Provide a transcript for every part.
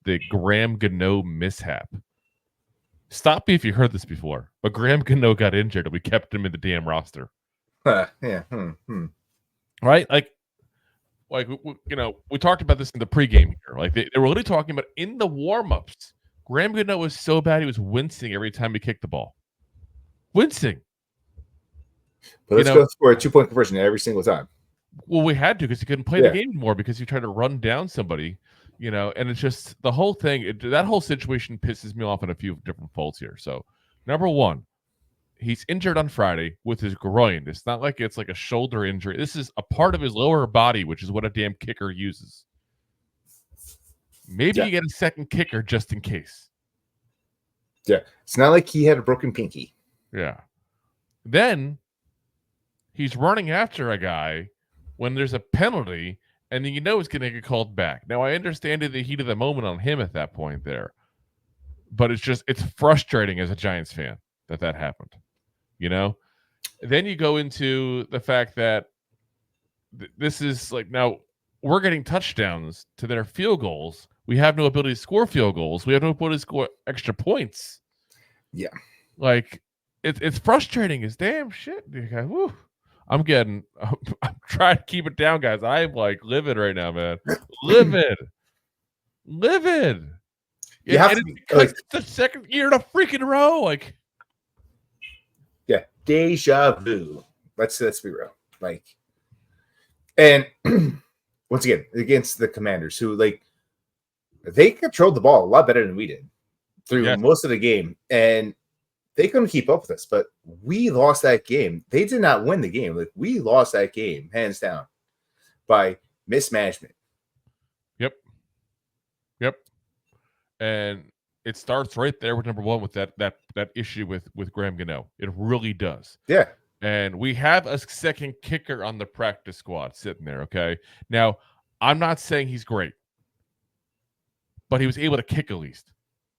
the Graham Gano mishap. Stop me if you heard this before, but Graham Gano got injured and we kept him in the damn roster. Yeah. Right? Like we talked about this in the pregame here. Like they were really talking about in the warm-ups. Graham Gano was so bad he was wincing every time he kicked the ball. Wincing. But let's go for a 2-point conversion every single time. Well, we had to because he couldn't play the game anymore because he tried to run down somebody, and it's just the whole thing. That whole situation pisses me off on a few different folds here. So, number one, he's injured on Friday with his groin. It's not like it's like a shoulder injury. This is a part of his lower body, which is what a damn kicker uses. Maybe you get a second kicker just in case. Yeah. It's not like he had a broken pinky. Yeah. Then he's running after a guy when there's a penalty and he's going to get called back. Now, I understand the heat of the moment on him at that point there, but it's frustrating as a Giants fan that happened, Then you go into the fact that this is like, now we're getting touchdowns to their field goals. We have no ability to score field goals. We have no ability to score extra points. Yeah. Like, it's frustrating as damn shit. Woo. I'm trying to keep it down, guys. I'm like livid right now, man. Livid. Yeah, it's the second year in a freaking row. Like, yeah, deja vu. Let's be real. Like, and once again, against the Commanders, who they controlled the ball a lot better than we did through most of the game, and they couldn't keep up with us, but we lost that game. They did not win the game. Like, we lost that game, hands down, by mismanagement. Yep. And it starts right there with number one with that issue with Graham Gano. It really does. Yeah. And we have a second kicker on the practice squad sitting there, okay? Now, I'm not saying he's great, but he was able to kick at least.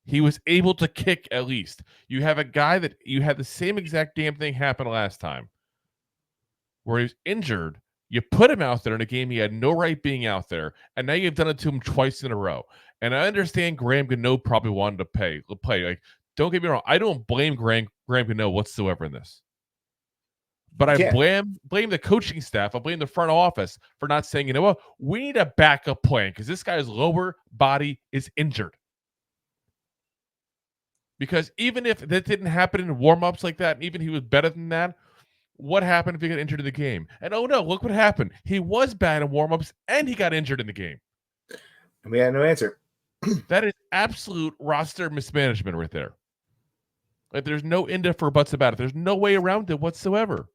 He was able to kick at least. You have a guy that you had the same exact damn thing happen last time where he was injured. You put him out there in a game he had no right being out there, and now you've done it to him twice in a row. And I understand Graham Gano probably wanted to play. Like, don't get me wrong. I don't blame Graham Gano whatsoever in this. But I blame the coaching staff. I blame the front office for not saying, we need a backup plan because this guy's lower body is injured. Because even if that didn't happen in warm-ups like that, and even he was better than that, what happened if he got injured in the game? And oh no, look what happened. He was bad in warm-ups, and he got injured in the game. And we had no answer. That is absolute roster mismanagement right there. Like, there's no ifs or buts about it. There's no way around it whatsoever.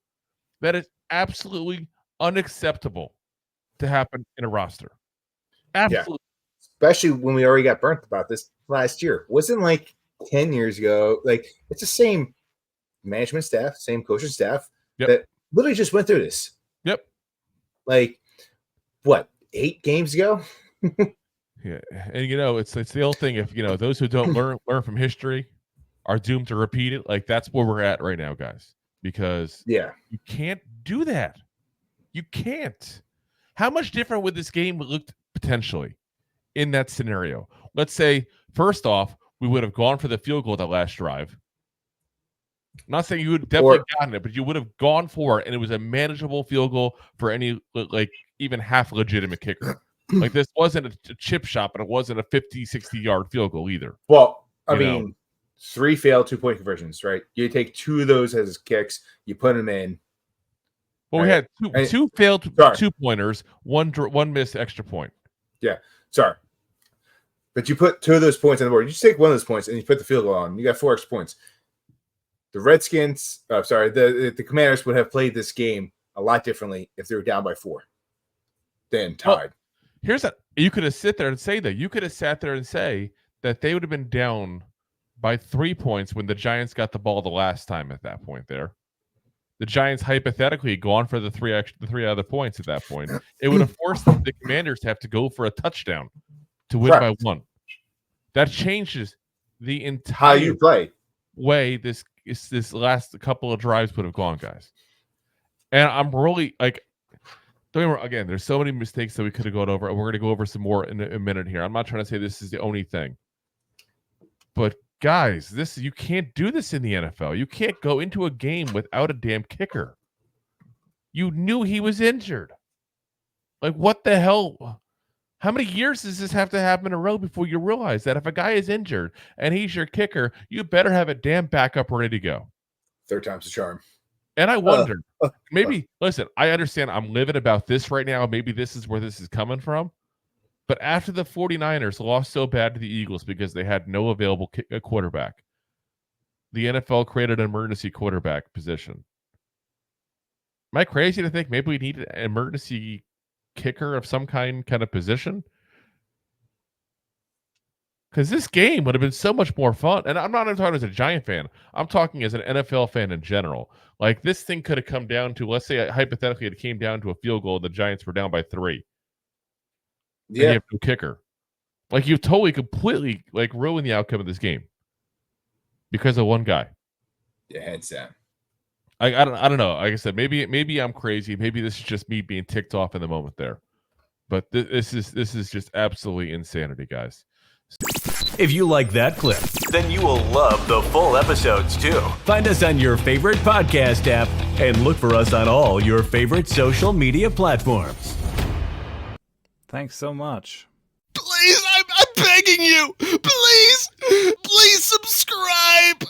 That is absolutely unacceptable to happen in a roster. Absolutely. Yeah. Especially when we already got burnt about this last year. It wasn't like 10 years ago. Like, it's the same management staff, same coaching staff that literally just went through this. Yep. Like, what, 8 games ago? Yeah. And it's the old thing. If those who don't learn from history are doomed to repeat it. Like, that's where we're at right now, guys. Because you can't do that. You can't. How much different would this game look potentially in that scenario? Let's say, first off, we would have gone for the field goal that last drive. I'm not saying you would have definitely gotten it, but you would have gone for it, and it was a manageable field goal for any, even half legitimate kicker. Like, this wasn't a chip shot, but it wasn't a 50, 60-yard field goal either. Well, I mean, 3 failed 2-point conversions, right? You take 2 of those as kicks, you put them in. Well, right? We had two failed 2-pointers, one missed extra point. Yeah, sorry. But you put 2 of those points on the board. You just take 1 of those points and you put the field goal on. You got 4 extra points. The Redskins, the Commanders would have played this game a lot differently if they were down by 4 than tied. You could have sit there and say that. You could have sat there and say that they would have been down by 3 points when the Giants got the ball the last time at that point there. The Giants hypothetically gone for the 3 other points at that point. It would have forced the Commanders to have to go for a touchdown to win by 1. That changes the entire how you play way this last couple of drives would have gone, guys. And I'm really Don't get me wrong, again, there's so many mistakes that we could have gone over, and we're going to go over some more in a minute here. I'm not trying to say this is the only thing. But guys, you can't do this in the NFL. You can't go into a game without a damn kicker. You knew he was injured. Like, what the hell? How many years does this have to happen in a row before you realize that if a guy is injured and he's your kicker, you better have a damn backup ready to go? Third time's the charm. And I wonder, maybe, listen, I understand I'm livid about this right now. Maybe this is where this is coming from. But after the 49ers lost so bad to the Eagles because they had no available quarterback, the NFL created an emergency quarterback position. Am I crazy to think maybe we need an emergency kicker of some kind of position? Because this game would have been so much more fun. And I'm not even talking as a Giant fan. I'm talking as an NFL fan in general. Like, this thing could have come down to, let's say, hypothetically, it came down to a field goal and the Giants were down by 3. Yeah. And you have no kicker. Like, you totally, completely, like, ruined the outcome of this game because of one guy. Yeah, hands down. I don't know. Like I said, maybe I'm crazy. Maybe this is just me being ticked off in the moment there. But this is just absolutely insanity, guys. If you like that clip, then you will love the full episodes too. Find us on your favorite podcast app and look for us on all your favorite social media platforms. Thanks so much. Please, I'm begging you. Please subscribe.